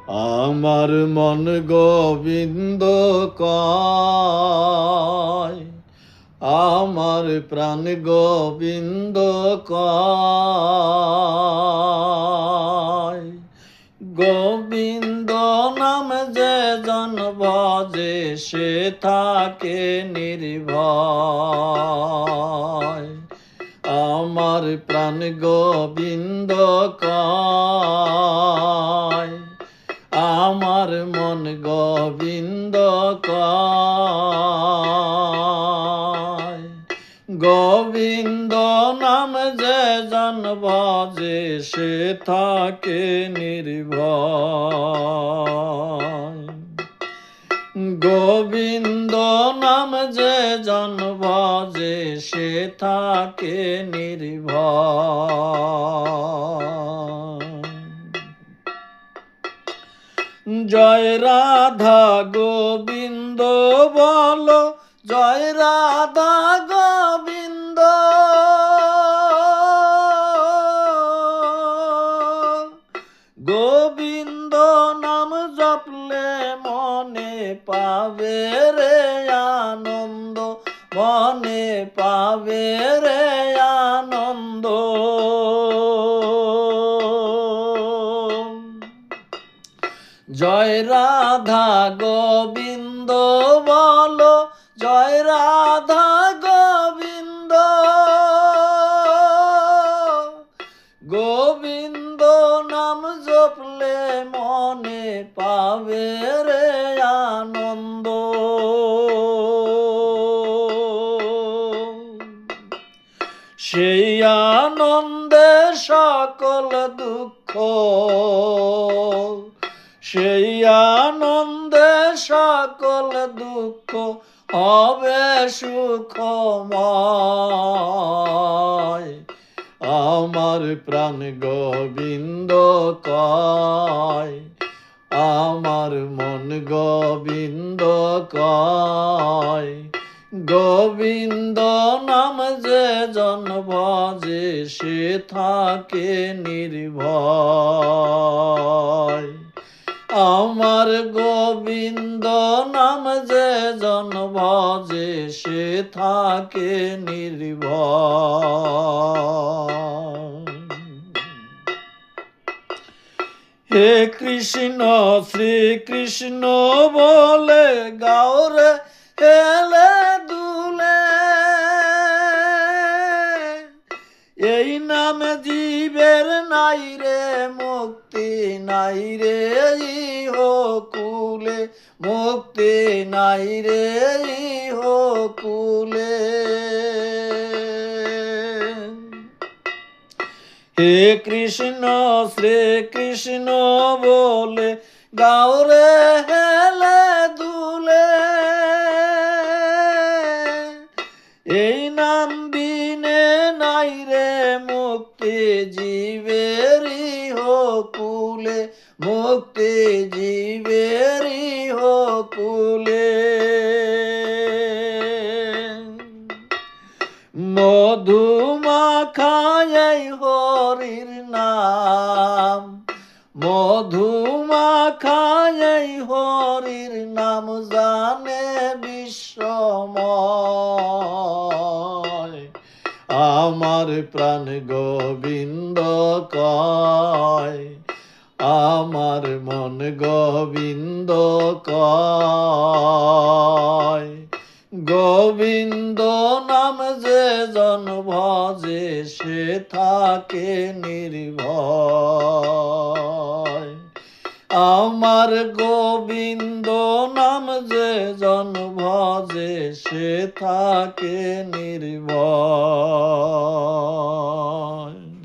আমার মন গোবিন্দ কয়, আমার প্রাণ গোবিন্দ কয়। গোবিন্দ নাম যে জন ভজে সে থাকে নির্ভয়। আমার প্রাণ গোবিন্দ কয়, আমার মন গোবিন্দ কয়। গোবিন্দ নাম যে জন ভজে সে থাকে নির্ভয়। গোবিন্দ নাম যে জন ভজে সে থাকে নির্ভয়। জয় রাধা গোবিন্দ বলো, জয় রাধা গোবিন্দ। গোবিন্দ নাম জপলে মনে পাবে রে আনন্দ, মনে পাবে রে আনন্দ। জয় রাধা গোবিন্দ বলো, জয় রাধা গোবিন্দ। গোবিন্দ নাম জপলে মনে পাবে রে আনন্দ। সেই আনন্দে সকল দুঃখ, সেই আনন্দে সকল দুঃখ হবে সুখময়। আমার প্রাণ গোবিন্দ কয়, আমার মন গোবিন্দ কয়। গোবিন্দ নাম যে জন ভজে সে থাকে নির্ভয়। আমার গোবিন্দ নাম যে জন ভজে সে থাকে নির্ভয়। হে কৃষ্ণ শ্রী কৃষ্ণ বলে গাওরে হেলে দুলে। এই নাম জীবের নাই রে মুক্তি, নাই রে ইহ কুলে, মুক্তি নাই রে ইহ কুলে। হে কৃষ্ণ শ্রী কৃষ্ণ বলে গাওরে হেলে দুলে। এই নাম বিনে নাই রে মুক্তি জীবের ইহ কুলে, মুক্তি জীবের ইহ কুলে। মধু মাখাই হরির নাম, মধু মাখাই হরির নাম জানে বিশ্বময়। আমার প্রাণ গোবিন্দ কয়, আমার মন গোবিন্দ কয়। গোবিন্দ নাম যে জন ভজে সে থাকে নির্ভয়। আমার গোবিন্দ নাম যে জন ভজে সে থাকে নির্ভয়।